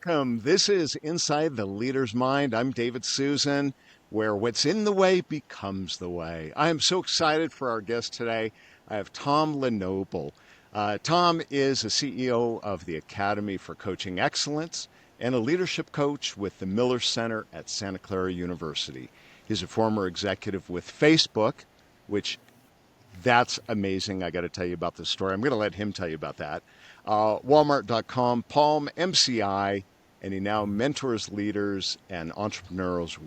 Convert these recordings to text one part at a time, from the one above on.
welcome. This is Inside the Leader's Mind. I'm David Susan, where what's in the way becomes the way. I am so excited for our guest today. I have Tom LeNoble. Tom is a CEO of the Academy for Coaching Excellence and a leadership coach with the Miller Center at Santa Clara University. He's a former executive with Facebook, which that's amazing. I got to tell you about this story. I'm going to let him tell you about that. Walmart.com, Palm MCI, and he now mentors leaders and entrepreneurs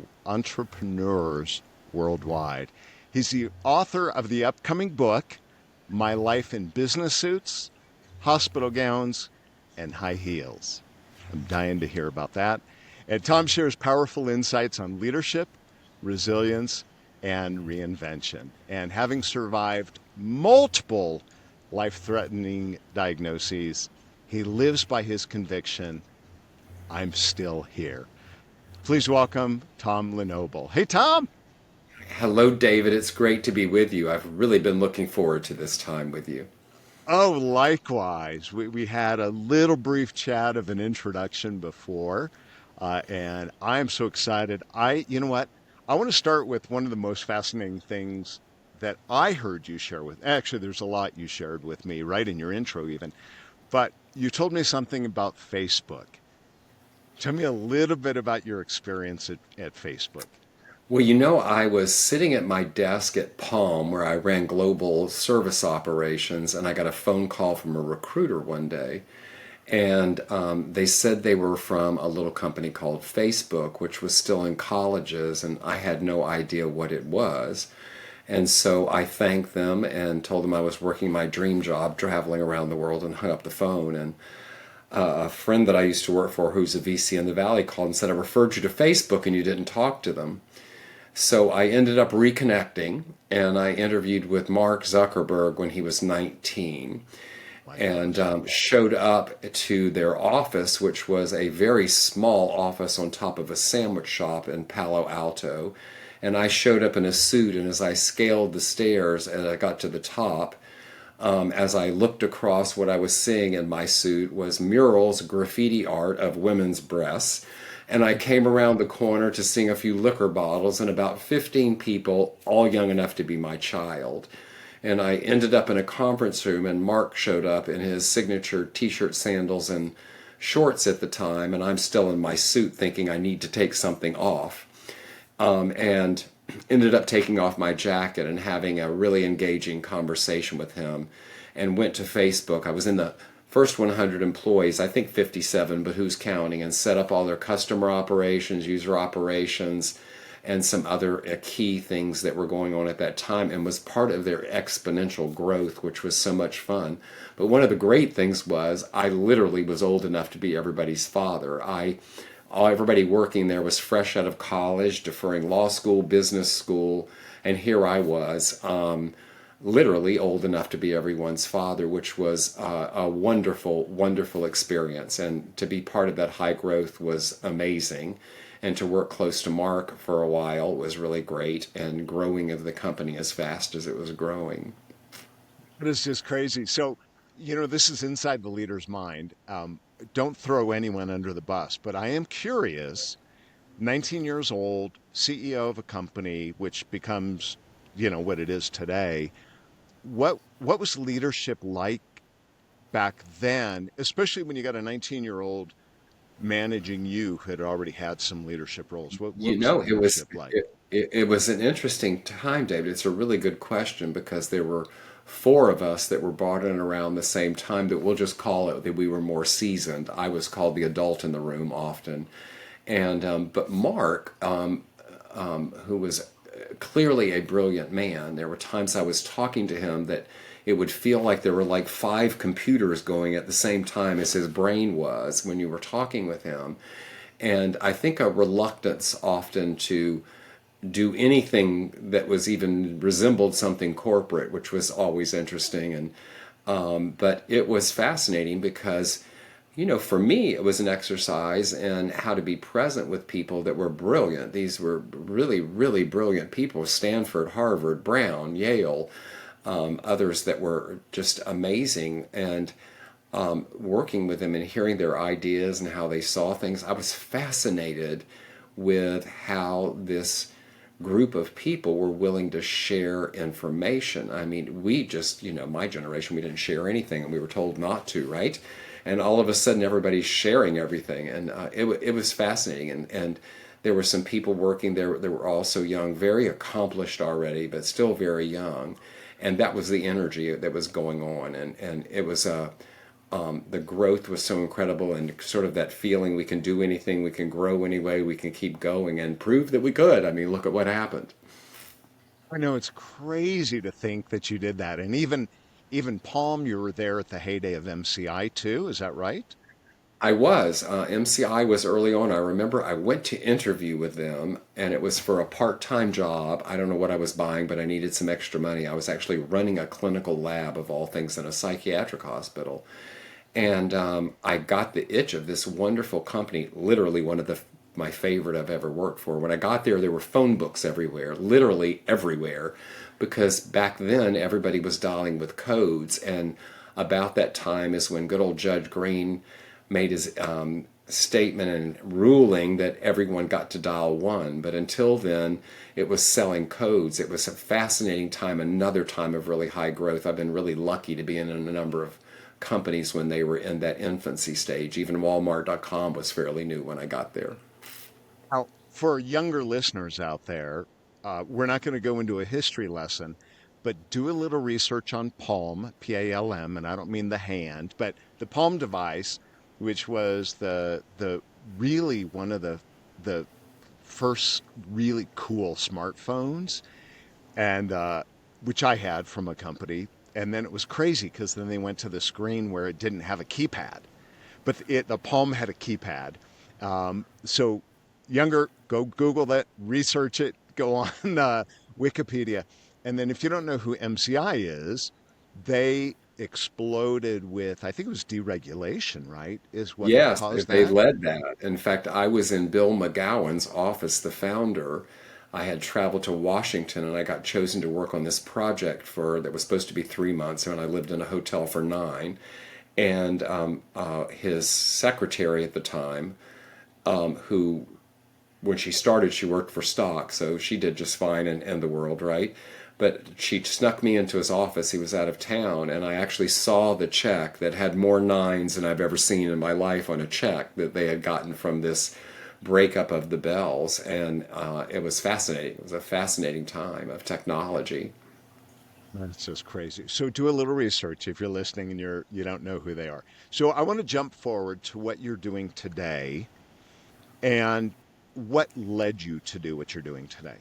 worldwide. He's the author of the upcoming book, My Life in Business Suits, Hospital Gowns, and High Heels. I'm dying to hear about that. And Tom shares powerful insights on leadership, resilience, and reinvention. And having survived multiple life-threatening diagnoses, he lives by his conviction, I'm still here. Please welcome Tom LeNoble. Hey, Tom. Hello, David. It's great to be with you. I've really been looking forward to this time with you. Oh, likewise. We had a little brief chat of an introduction before, and I am so excited. You know what? I want to start with one of the most fascinating things that I heard you share with. Actually, there's a lot you shared with me right in your intro, even. But you told me something about Facebook. Tell me a little bit about your experience at Facebook. Well, I was sitting at my desk at Palm where I ran global service operations, and I got a phone call from a recruiter one day. And they said they were from a little company called Facebook, which was still in colleges, and I had no idea what it was. And so I thanked them and told them I was working my dream job, traveling around the world, and hung up the phone. And a friend that I used to work for, who's a VC in the Valley, called and said, I referred you to Facebook and you didn't talk to them. So I ended up reconnecting, and I interviewed with Mark Zuckerberg when he was 19 My and gosh. showed up to their office, which was a very small office on top of a sandwich shop in Palo Alto. And I showed up in a suit, and as I scaled the stairs and I got to the top, as I looked across, what I was seeing in my suit was murals, graffiti art of women's breasts. And I came around the corner to seeing a few liquor bottles and about 15 people, all young enough to be my child. And I ended up in a conference room, and Mark showed up in his signature t-shirt, sandals, and shorts at the time, and I'm still in my suit thinking I need to take something off. And ended up taking off my jacket and having a really engaging conversation with him, and went to Facebook. I was in the first 100 employees, I think 57, but who's counting, and set up all their customer operations, user operations, and some other key things that were going on at that time, and was part of their exponential growth, which was so much fun. But one of the great things was I literally was old enough to be everybody's father. Everybody working there was fresh out of college, deferring law school, business school, and here I was, literally old enough to be everyone's father, which was a wonderful, wonderful experience. And to be part of that high growth was amazing. And to work close to Mark for a while was really great, and growing of the company as fast as it was growing. It is just crazy. So, this is inside the leader's mind. Don't throw anyone under the bus, but I am curious. 19 years old, CEO of a company which becomes, what it is today. What was leadership like back then, especially when you got a 19-year-old managing you who had already had some leadership roles? What You was the know, it was leadership like? it was an interesting time, David. It's a really good question because there were four of us that were brought in around the same time, that we'll just call it that we were more seasoned. I was called the adult in the room often, and but Mark, who was clearly a brilliant man, there were times I was talking to him that it would feel like there were like five computers going at the same time as his brain was when you were talking with him. And I think a reluctance often to do anything that was even resembled something corporate, which was always interesting. And but it was fascinating because, for me, it was an exercise in how to be present with people that were brilliant. These were really, really brilliant people: Stanford, Harvard, Brown, Yale, others that were just amazing. And working with them and hearing their ideas and how they saw things, I was fascinated with how this group of people were willing to share information. I mean, we just, my generation, we didn't share anything and we were told not to, right? And all of a sudden, everybody's sharing everything. And it was fascinating. And there were some people working there that were also young, very accomplished already, but still very young. And that was the energy that was going on. And it was the growth was so incredible, and sort of that feeling we can do anything, we can grow anyway, we can keep going and prove that we could. I mean, look at what happened. I know it's crazy to think that you did that. And even Palm, you were there at the heyday of MCI too. Is that right? I was. MCI was early on. I remember I went to interview with them, and it was for a part time job. I don't know what I was buying, but I needed some extra money. I was actually running a clinical lab, of all things, in a psychiatric hospital. And I got the itch of this wonderful company, literally one of my favorite I've ever worked for. When I got there were phone books everywhere, literally everywhere, because back then everybody was dialing with codes. And about that time is when good old Judge Green made his statement and ruling that everyone got to dial one. But until then, it was selling codes. It was a fascinating time, another time of really high growth. I've been really lucky to be in a number of companies when they were in that infancy stage. Even Walmart.com was fairly new when I got there. Now, for younger listeners out there, we're not going to go into a history lesson, but do a little research on Palm, Palm, and I don't mean the hand, but the Palm device, which was the really one of the first really cool smartphones, and which I had from a company. And then it was crazy because then they went to the screen where it didn't have a keypad, but the Palm had a keypad. So younger, go Google that, research it, go on Wikipedia. And then if you don't know who MCI is, they exploded with, I think it was deregulation, right? Is what Yes, caused they that. led that. In fact, I was in Bill McGowan's office, the founder. I had traveled to Washington and I got chosen to work on this project for that was supposed to be 3 months, and I lived in a hotel for 9. And his secretary at the time, who when she started, she worked for stock, so she did just fine in the world, right? But she snuck me into his office. He was out of town, and I actually saw the check that had more nines than I've ever seen in my life on a check that they had gotten from this breakup of the bells. And it was fascinating. It was a fascinating time of technology. That's just crazy. So do a little research if you're listening and you don't know who they are. So I want to jump forward to what you're doing today and what led you to do what you're doing today.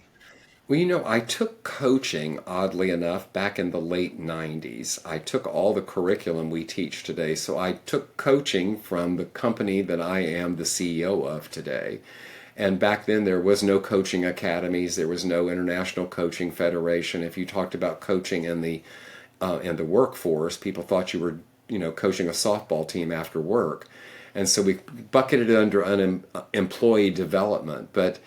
Well, I took coaching, oddly enough, back in the late 90s. I took all the curriculum we teach today. So I took coaching from the company that I am the CEO of today. And back then, there was no coaching academies. There was no International Coaching Federation. If you talked about coaching in the workforce, people thought you were, coaching a softball team after work. And so we bucketed it under employee development. But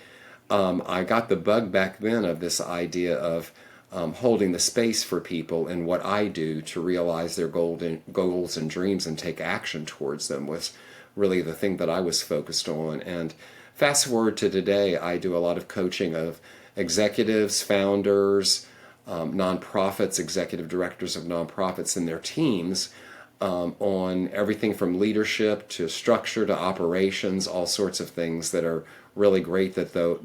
I got the bug back then of this idea of holding the space for people and what I do to realize their goals and dreams and take action towards them was really the thing that I was focused on. And fast forward to today, I do a lot of coaching of executives, founders, nonprofits, executive directors of nonprofits and their teams on everything from leadership to structure to operations, all sorts of things that are really great. That the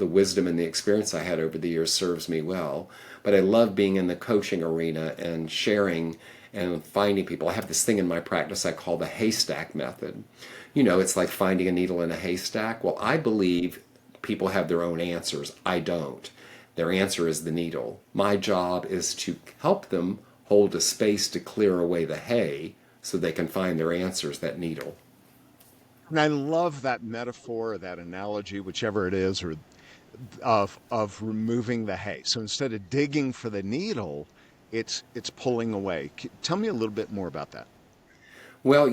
wisdom and the experience I had over the years serves me well. But I love being in the coaching arena and sharing and finding people. I have this thing in my practice I call the Haystack Method. It's like finding a needle in a haystack. Well, I believe people have their own answers. I don't. Their answer is the needle. My job is to help them hold a space to clear away the hay so they can find their answers, that needle. And I love that metaphor, that analogy, whichever it is, or of removing the hay. So instead of digging for the needle, it's pulling away. Tell me a little bit more about that. Well,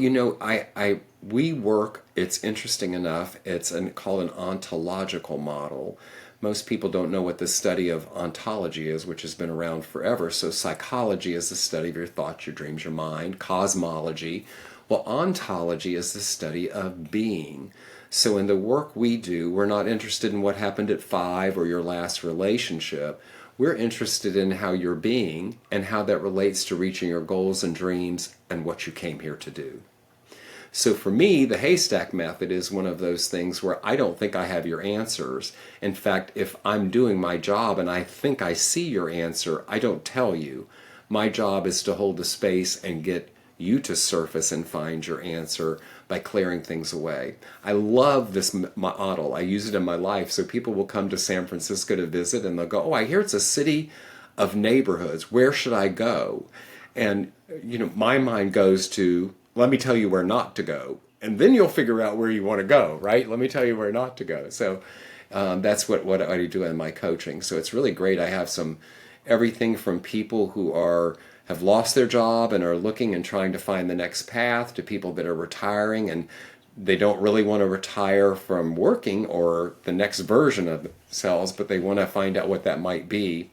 we work. It's interesting enough. It's called an ontological model, Most people don't know what the study of ontology is, which has been around forever. So psychology is the study of your thoughts, your dreams, your mind. Cosmology. Well, ontology is the study of being. So in the work we do, we're not interested in what happened at 5 or your last relationship. We're interested in how you're being and how that relates to reaching your goals and dreams and what you came here to do. So for me, the Haystack Method is one of those things where I don't think I have your answers. In fact, if I'm doing my job and I think I see your answer, I don't tell you. My job is to hold the space and get you to surface and find your answer by clearing things away. I love this model. I use it in my life. So people will come to San Francisco to visit and they'll go, oh, I hear it's a city of neighborhoods. Where should I go? And, my mind goes to, let me tell you where not to go. And then you'll figure out where you want to go, right? Let me tell you where not to go. So that's what I do in my coaching. So it's really great. I have everything from people who have lost their job and are looking and trying to find the next path, to people that are retiring and they don't really want to retire from working or the next version of themselves, but they want to find out what that might be.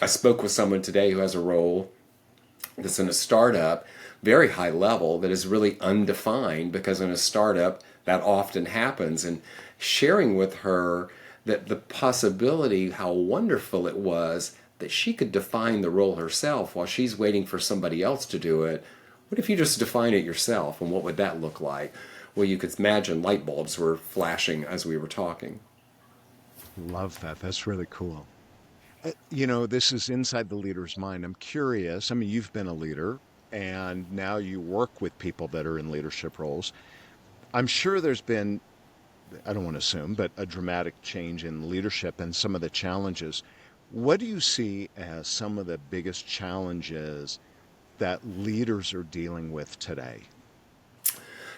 I spoke with someone today who has a role that's in a startup, very high level, that is really undefined, because in a startup that often happens, and sharing with her that the possibility, how wonderful it was that she could define the role herself while she's waiting for somebody else to do it. What if you just define it yourself, and what would that look like? Well, you could imagine light bulbs were flashing as we were talking. Love that. That's really cool. This is inside the leader's mind. I'm curious. I mean, you've been a leader and now you work with people that are in leadership roles. I'm sure there's been, I don't want to assume, but a dramatic change in leadership and some of the challenges. What do you see as some of the biggest challenges that leaders are dealing with today?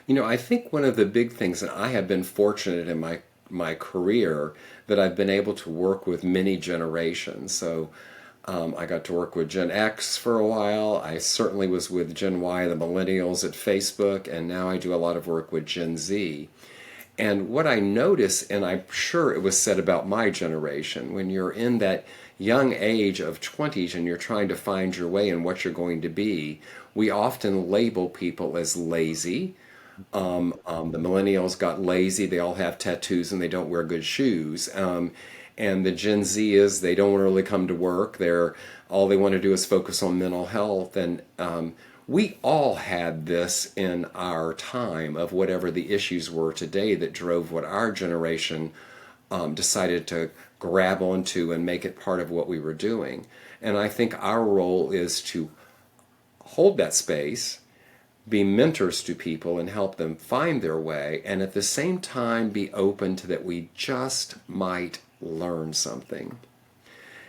I think one of the big things, and I have been fortunate in my career that I've been able to work with many generations. So I got to work with Gen X for a while. I certainly was with Gen Y, the millennials at Facebook, and now I do a lot of work with Gen Z. And what I notice, and I'm sure it was said about my generation, when you're in that young age of 20s and you're trying to find your way and what you're going to be, we often label people as lazy. The millennials got lazy. They all have tattoos and they don't wear good shoes. And the Gen Z is they don't really come to work. All they want to do is focus on mental health. And we all had this in our time of whatever the issues were today that drove what our generation decided to grab onto and make it part of what we were doing. And I think our role is to hold that space, be mentors to people and help them find their way, and at the same time be open to that we just might learn something.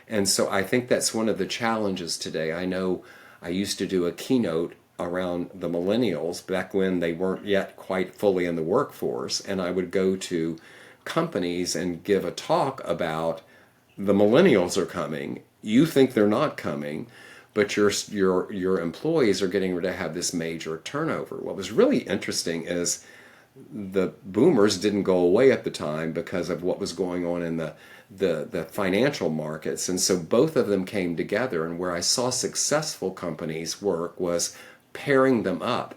And so I think that's one of the challenges today. I know I used to do a keynote around the millennials back when they weren't yet quite fully in the workforce, and I would go to companies and give a talk about the millennials are coming. You think they're not coming, but your employees are getting ready to have this major turnover. What was really interesting is the boomers didn't go away at the time because of what was going on in the financial markets. And so both of them came together, and where I saw successful companies work was pairing them up.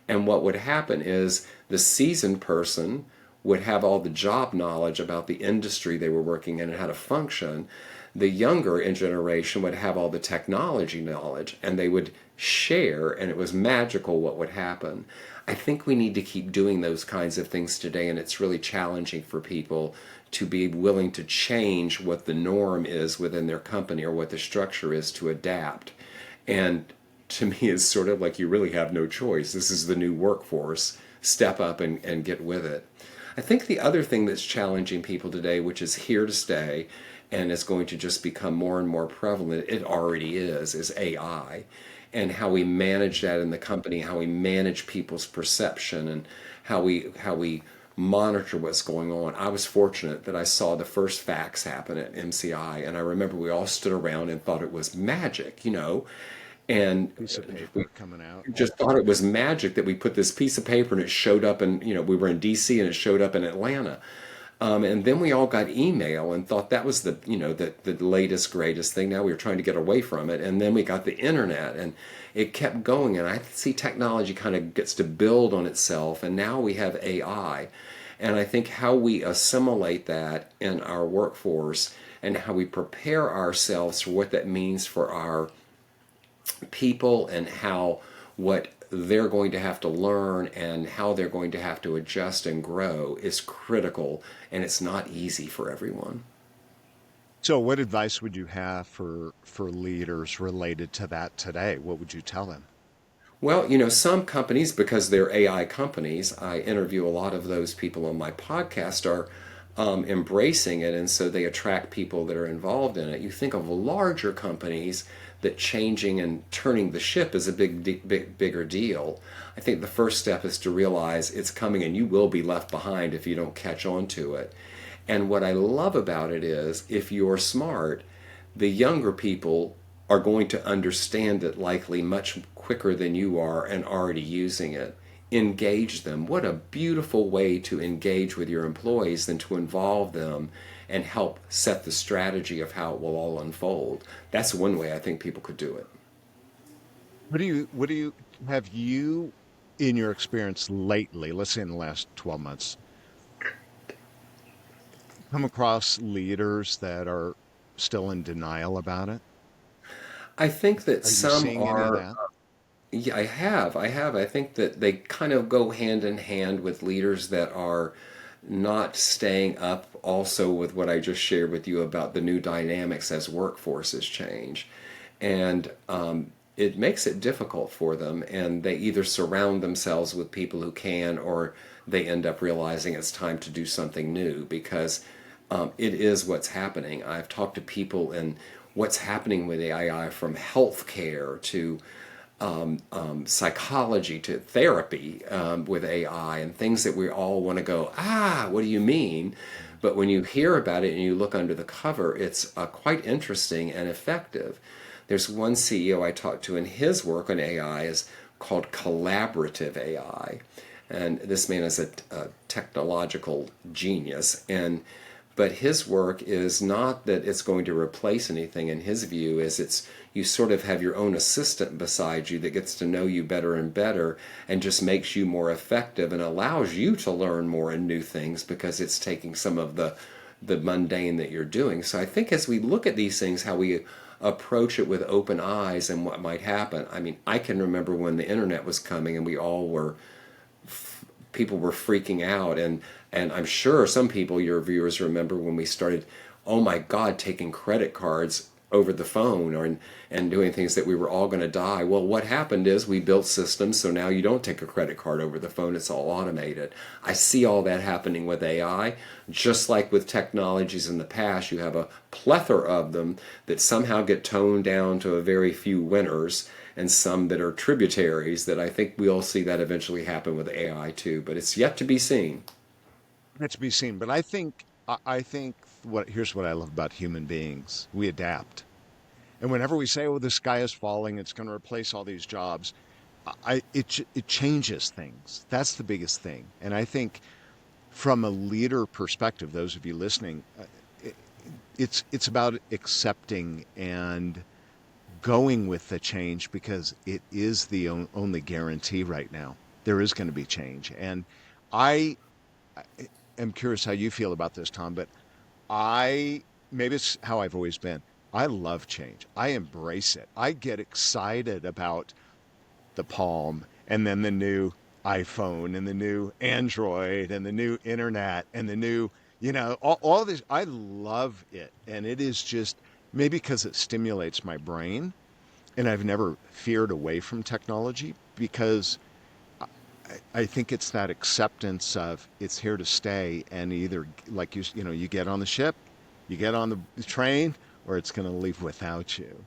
And what would happen is the seasoned person would have all the job knowledge about the industry they were working in and how to function. The younger in generation would have all the technology knowledge, and they would share, and it was magical what would happen. I think we need to keep doing those kinds of things today, and it's really challenging for people to be willing to change what the norm is within their company or what the structure is to adapt. And to me, it's sort of like you really have no choice. This is the new workforce. Step up and get with it. I think the other thing that's challenging people today, which is here to stay and is going to just become more and more prevalent, it already is AI. And how we manage that in the company, how we manage people's perception, and how we monitor what's going on. I was fortunate that I saw the first fax happen at MCI, and I remember we all stood around and thought it was magic, and Piece of we paper coming out. just thought it was magic that we put this piece of paper and it showed up, and we were in DC and it showed up in Atlanta. And then we all got email and thought that was the latest greatest thing. Now we were trying to get away from it, and then we got the internet, and it kept going. And I see technology kind of gets to build on itself, and now we have AI. And I think how we assimilate that in our workforce and how we prepare ourselves for what that means for our people and how what they're going to have to learn and how they're going to have to adjust and grow is critical, and it's not easy for everyone. So, what advice would you have for leaders related to that today? What would you tell them? Well, some companies, because they're AI companies, I interview a lot of those people on my podcast, are embracing it, and so they attract people that are involved in it. You think of larger companies that changing and turning the ship is a bigger deal. I think the first step is to realize it's coming, and you will be left behind if you don't catch on to it. And what I love about it is, if you're smart, the younger people are going to understand it likely much quicker than you are and already using it. Engage them. What a beautiful way to engage with your employees than to involve them and help set the strategy of how it will all unfold. That's one way I think people could do it. What do you have you in your experience lately, let's say in the last 12 months, come across leaders that are still in denial about it? I think that Are you some seeing any of are. that? Yeah, I have. I have. I think that they kind of go hand in hand with leaders that are not staying up also with what I just shared with you about the new dynamics as workforces change. And it makes it difficult for them, and they either surround themselves with people who can, or they end up realizing it's time to do something new because it is what's happening. I've talked to people and what's happening with AI from healthcare to psychology to therapy with AI and things that we all want to go, what do you mean? But when you hear about it and you look under the cover, it's quite interesting and effective. There's one CEO I talked to, and his work on AI is called collaborative AI. And this man is a technological genius. But his work is not that it's going to replace anything. In his view, is it's you sort of have your own assistant beside you that gets to know you better and better and just makes you more effective and allows you to learn more and new things because it's taking some of the mundane that you're doing. So I think as we look at these things, how we approach it with open eyes and what might happen. I mean, I can remember when the internet was coming and we all were people were freaking out, and I'm sure some people, your viewers, remember when we started, oh my God, taking credit cards over the phone and doing things that we were all going to die. Well, what happened is we built systems so now you don't take a credit card over the phone, it's all automated. I see all that happening with AI. Just like with technologies in the past, you have a plethora of them that somehow get toned down to a very few winners and some that are tributaries. That I think we'll see that eventually happen with AI too, but it's yet to be seen. That's to be seen. But I think what here's what I love about human beings. We adapt. And whenever we say, "Oh, the sky is falling, it's going to replace all these jobs," it changes things. That's the biggest thing. And I think from a leader perspective, those of you listening, it, it's about accepting and going with the change because it is the only guarantee right now. There is going to be change. And I am curious how you feel about this, Tom, but I maybe it's how I've always been. I love change. I embrace it. I get excited about the Palm and then the new iPhone and the new Android and the new internet and the new, all this. I love it. And it is just maybe because it stimulates my brain. And I've never feared away from technology because I think it's that acceptance of it's here to stay, and either like you get on the ship, you get on the train, or it's going to leave without you.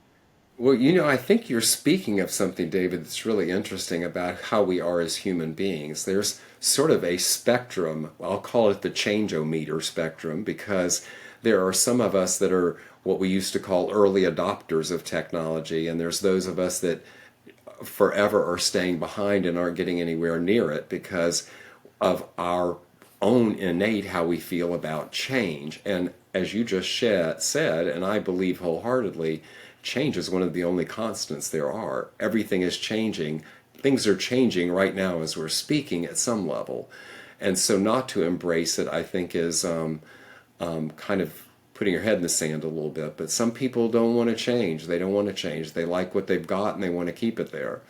Well, I think you're speaking of something, David, that's really interesting about how we are as human beings. There's sort of a spectrum, I'll call it the change-o-meter spectrum, because there are some of us that are what we used to call early adopters of technology, and there's those of us that forever are staying behind and aren't getting anywhere near it because of our own innate how we feel about change. And as you just said, and I believe wholeheartedly, change is one of the only constants there are. Everything is changing. Things are changing right now as we're speaking at some level. And so not to embrace it, I think, is kind of putting your head in the sand a little bit. But some people don't want to change. They don't want to change. They like what they've got and they want to keep it there.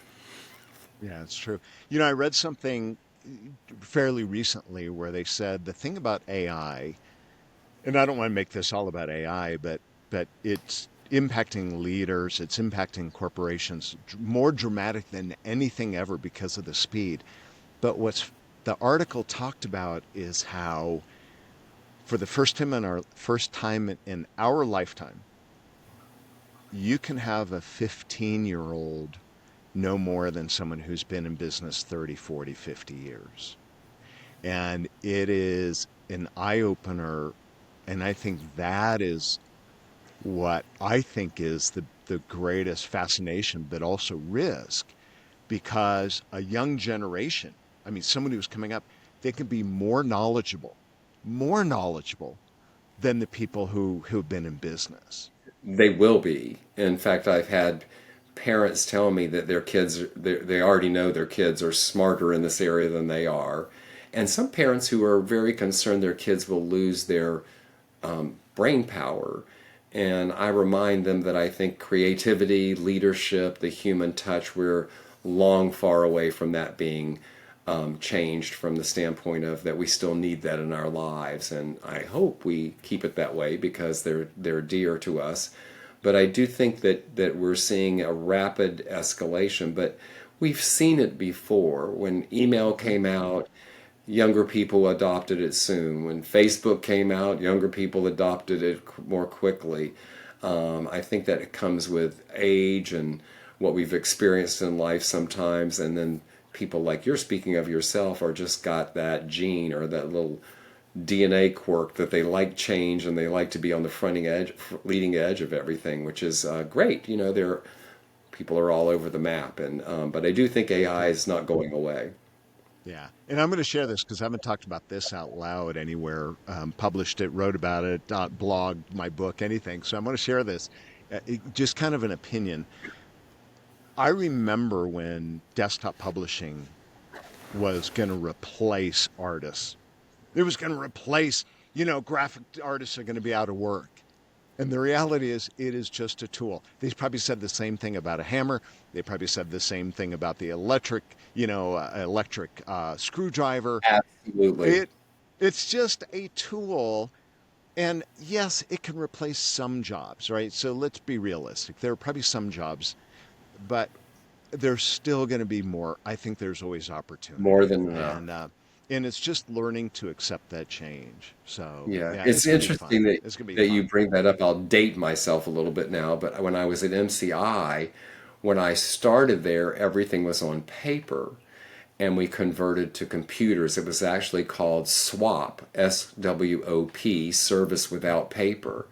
Yeah, it's true. I read something fairly recently where they said the thing about AI, and I don't want to make this all about AI, but it's impacting leaders, it's impacting corporations more dramatic than anything ever because of the speed. But what's the article talked about is how for the first time in our lifetime, you can have a 15-year-old no more than someone who's been in business 30, 40, 50 years. And it is an eye opener. And I think that is what I think is the greatest fascination, but also risk, because a young generation, I mean, someone who's coming up, they can be more knowledgeable than the people who've been in business. They will be. In fact, I've had parents tell me that their kids, they already know their kids are smarter in this area than they are. And some parents who are very concerned their kids will lose their brain power. And I remind them that I think creativity, leadership, the human touch, we're long far away from that being changed from the standpoint of that we still need that in our lives. And I hope we keep it that way because they're dear to us. But I do think that we're seeing a rapid escalation. But we've seen it before. When email came out, younger people adopted it soon. When Facebook came out, younger people adopted it more quickly. I think that it comes with age and what we've experienced in life sometimes, and then people like you're speaking of yourself are just got that gene or that little DNA quirk that they like change and they like to be on the leading edge of everything, which is great. There people are all over the map, and but I do think AI is not going away. Yeah. And I'm going to share this because I haven't talked about this out loud anywhere, published it, wrote about it, blogged my book, anything. So I'm going to share this, just kind of an opinion. I remember when desktop publishing was going to replace artists. It was going to replace, graphic artists are going to be out of work. And the reality is, it is just a tool. They probably said the same thing about a hammer. They probably said the same thing about the electric screwdriver. Absolutely. It, it's just a tool, and yes, it can replace some jobs, right? So let's be realistic. There are probably some jobs, but there's still going to be more. I think there's always More opportunity, than enough. and it's just learning to accept that change. So Yeah, yeah, it's it's going to be fun. interesting that It's going to be that you fun. bring that up. I'll date myself a little bit now, but when I was at MCI, when I started there, everything was on paper, and we converted to computers. It was actually called SWOP, SWOP, Service Without Paper.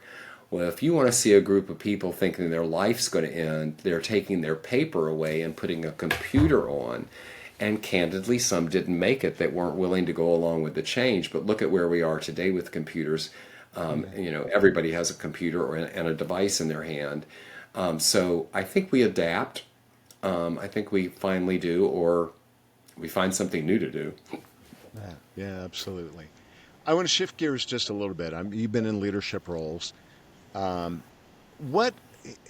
Well, if you want to see a group of people thinking their life's going to end, they're taking their paper away and putting a computer on. And candidly, some didn't make it that weren't willing to go along with the change. But look at where we are today with computers. Yeah. Everybody has a computer and a device in their hand. So I think we adapt. I think we finally do, or we find something new to do. Yeah, yeah, absolutely. I want to shift gears just a little bit. You've been in leadership roles. Um, what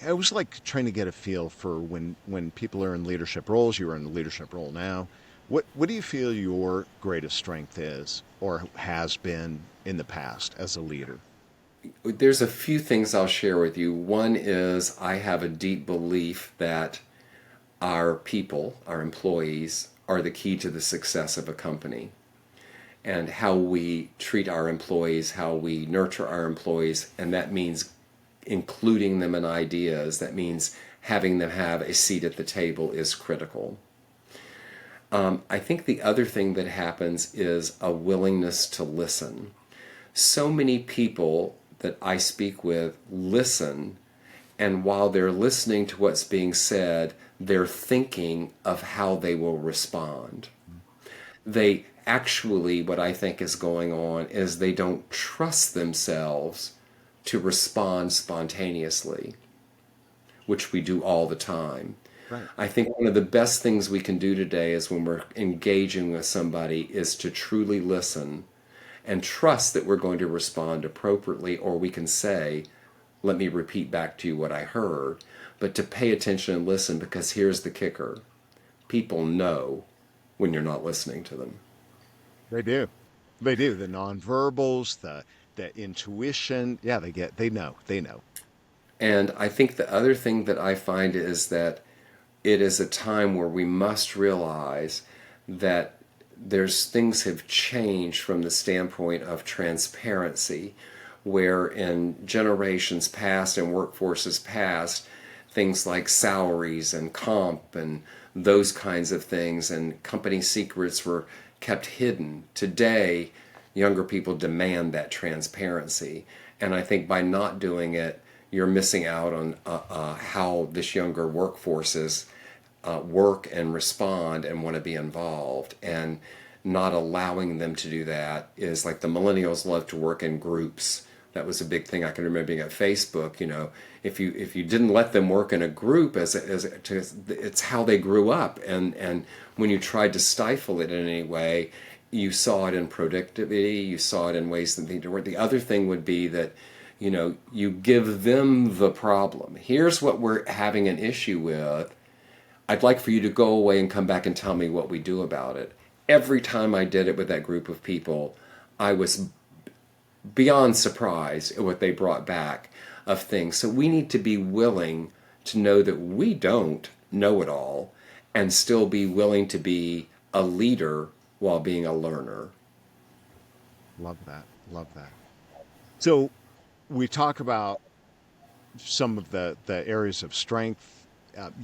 I was like trying to get a feel for when people are in leadership roles. You are in a leadership role now. What do you feel your greatest strength is, or has been in the past as a leader? There's a few things I'll share with you. One is I have a deep belief that our people, our employees, are the key to the success of a company. And how we treat our employees, how we nurture our employees, and that means including them in ideas, that means having them have a seat at the table is critical. I think the other thing that happens is a willingness to listen. So many people that I speak with listen, and while they're listening to what's being said, they're thinking of how they will respond. They actually, what I think is going on is they don't trust themselves to respond spontaneously, which we do all the time. Right. I think one of the best things we can do today is when we're engaging with somebody is to truly listen and trust that we're going to respond appropriately, or we can say, let me repeat back to you what I heard, but to pay attention and listen, because here's the kicker. People know when you're not listening to them. They do. They do. The nonverbals, the intuition. Yeah, they know. They know. And I think the other thing that I find is that it is a time where we must realize that there's things have changed from the standpoint of transparency, where in generations past and workforces past, things like salaries and comp and those kinds of things and company secrets were kept hidden. Today, younger people demand that transparency. And I think by not doing it, you're missing out on how this younger workforces work and respond and want to be involved. And not allowing them to do that is like the millennials love to work in groups. That was a big thing I can remember being at Facebook. If you didn't let them work in a group it's how they grew up. And when you tried to stifle it in any way, you saw it in productivity, you saw it in ways that they weren't. The other thing would be that you give them the problem. Here's what we're having an issue with. I'd like for you to go away and come back and tell me what we do about it. Every time I did it with that group of people, I was beyond surprised at what they brought back of things. So we need to be willing to know that we don't know it all and still be willing to be a leader while being a learner. Love that. Love that. So we talk about some of the areas of strength.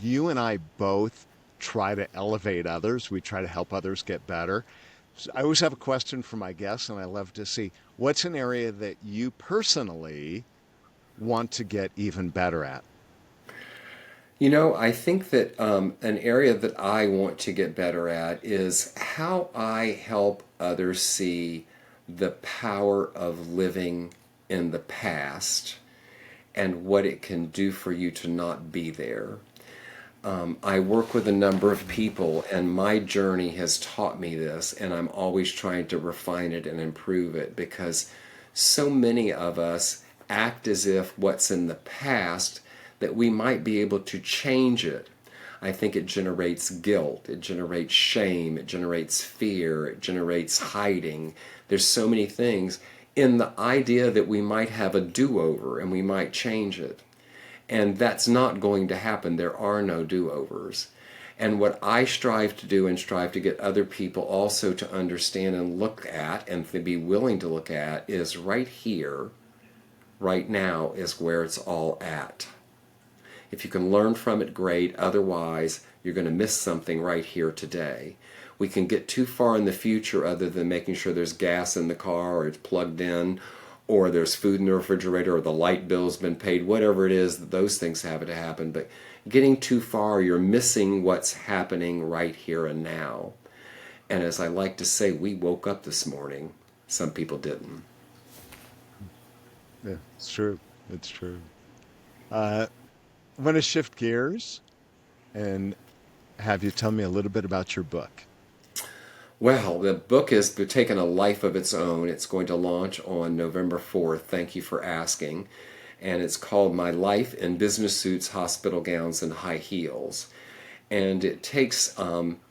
You and I both try to elevate others. We try to help others get better. So I always have a question for my guests, and I love to see what's an area that you personally want to get even better at. I think that an area that I want to get better at is how I help others see the power of living in the past and what it can do for you to not be there. I work with a number of people, and my journey has taught me this, and I'm always trying to refine it and improve it, because so many of us act as if what's in the past, that we might be able to change it. I think it generates guilt, it generates shame, it generates fear, it generates hiding. There's so many things in the idea that we might have a do-over and we might change it. And that's not going to happen. There are no do-overs. And what I strive to do and strive to get other people also to understand and look at and to be willing to look at is right here, right now is where it's all at. If you can learn from it, great. Otherwise, you're going to miss something right here today. We can get too far in the future other than making sure there's gas in the car or it's plugged in, or there's food in the refrigerator, or the light bill's been paid, whatever it is, those things have to happen. But getting too far, you're missing what's happening right here and now. And as I like to say, we woke up this morning. Some people didn't. Yeah, it's true. It's true. I'm going to shift gears and have you tell me a little bit about your book. Well, the book has taken a life of its own. It's going to launch on November 4th. Thank you for asking. And it's called My Life in Business Suits, Hospital Gowns, and High Heels. And it takes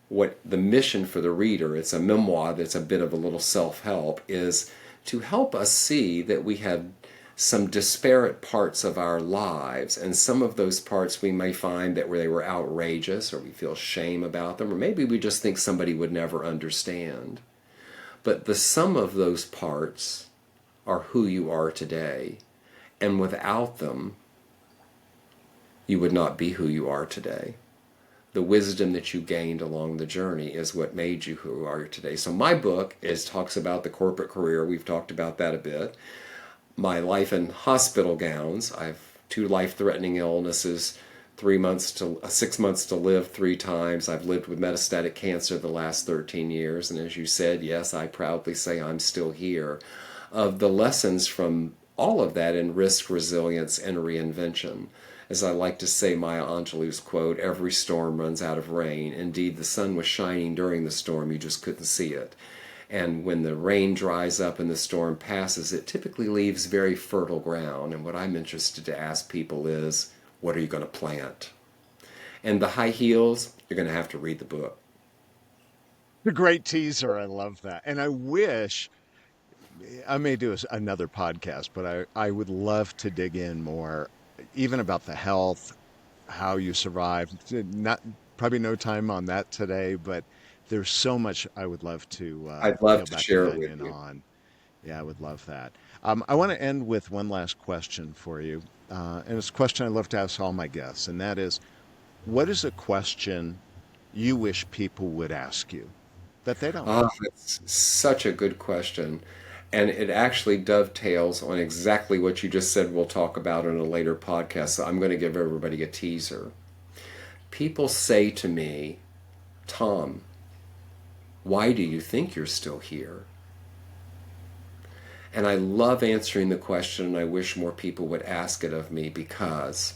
what the mission for the reader, it's a memoir that's a bit of a little self-help, is to help us see that we have some disparate parts of our lives, and some of those parts we may find that they were outrageous, or we feel shame about them, or maybe we just think somebody would never understand. But the sum of those parts are who you are today, and without them, you would not be who you are today. The wisdom that you gained along the journey is what made you who you are today. So my book talks about the corporate career. We've talked about that a bit. My life in hospital gowns. I have 2 life-threatening illnesses, 3 months to 6 months to live 3 times. I've lived with metastatic cancer the last 13 years. And as you said, yes, I proudly say I'm still here. Of the lessons from all of that in risk, resilience, and reinvention. As I like to say, Maya Angelou's quote, every storm runs out of rain. Indeed, the sun was shining during the storm, you just couldn't see it. And when the rain dries up and the storm passes, it typically leaves very fertile ground. And what I'm interested to ask people is, what are you going to plant? And the high heels, you're going to have to read the book. The great teaser. I love that. And I wish I may do another podcast, but I would love to dig in more, even about the health, how you survive. Not probably no time on that today, but there's so much I would love to I'd love peel to back the share it with onion you. on. Yeah, I would love that. I want to end with one last question for you, and it's a question I love to ask all my guests, and that is, what is a question you wish people would ask you that they don't? Ah, that's such a good question. And it actually dovetails on exactly what you just said we'll talk about in a later podcast. So I'm going to give everybody a teaser. People say to me, Tom, why do you think you're still here? And I love answering the question, and I wish more people would ask it of me because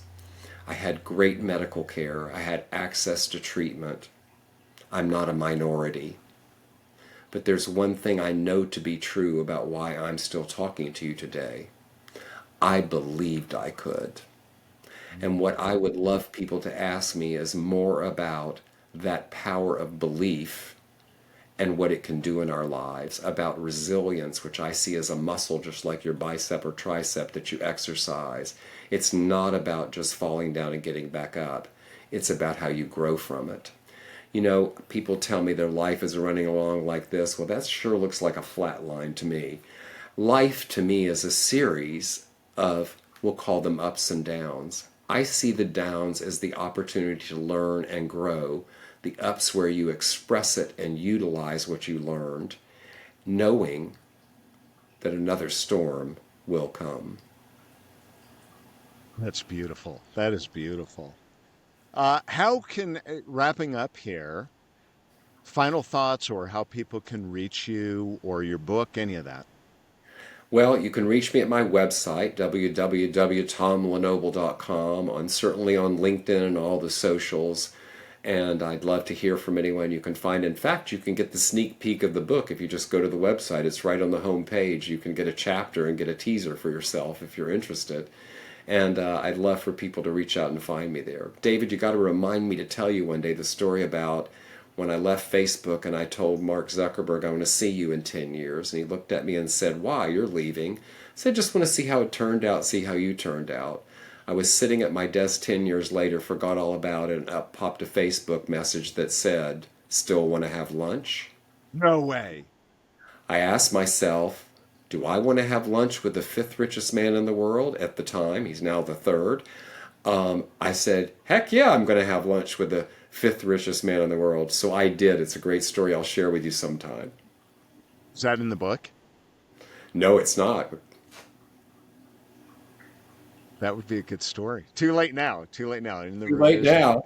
I had great medical care. I had access to treatment. I'm not a minority. But there's one thing I know to be true about why I'm still talking to you today. I believed I could. And what I would love people to ask me is more about that power of belief and what it can do in our lives, about resilience, which I see as a muscle just like your bicep or tricep that you exercise. It's not about just falling down and getting back up. It's about how you grow from it. You know, people tell me their life is running along like this. Well, that sure looks like a flat line to me. Life to me is a series of, we'll call them ups and downs. I see the downs as the opportunity to learn and grow, the ups where you express it and utilize what you learned, knowing that another storm will come. That's beautiful. That is beautiful. How can, wrapping up here, final thoughts or how people can reach you or your book, any of that? Well, you can reach me at my website, www.tomlenoble.com, and certainly on LinkedIn and all the socials. And I'd love to hear from anyone you can find. In fact, you can get the sneak peek of the book if you just go to the website. It's right on the home page. You can get a chapter and get a teaser for yourself if you're interested. And I'd love for people to reach out and find me there. David, you got to remind me to tell you one day the story about when I left Facebook and I told Mark Zuckerberg, I want to see you in 10 years. And he looked at me and said, why, you're leaving? I said, just want to see how it turned out, see how you turned out. I was sitting at my desk 10 years later, forgot all about it, and up popped a Facebook message that said, still want to have lunch? No way. I asked myself, do I want to have lunch with the fifth richest man in the world at the time? He's now the third. I said, heck yeah, I'm going to have lunch with the fifth richest man in the world. So I did. It's a great story I'll share with you sometime. Is that in the book? No, it's not. That would be a good story. Too late now. Too late now. In the Too late revision. now.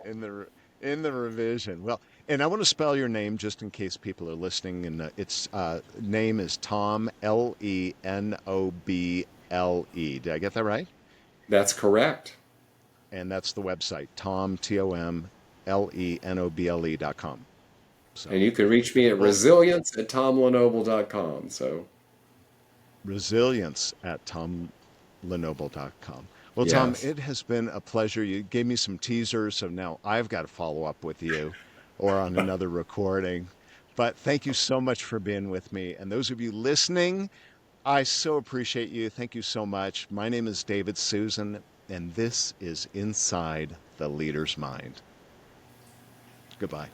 In the revision. Well, and I want to spell your name just in case people are listening. And its name is Tom LeNoble. Did I get that right? That's correct. And that's the website, TomLeNoble.com. And So, you can reach me at well, resilience@tomlenoble.com. So, resilience at TomLeNoble.com. Well, Tom, yes. it has been a pleasure. You gave me some teasers, so now I've got to follow up with you or on another recording. But thank you so much for being with me. And those of you listening, I so appreciate you. Thank you so much. My name is David Susan, and this is Inside the Leader's Mind. Goodbye.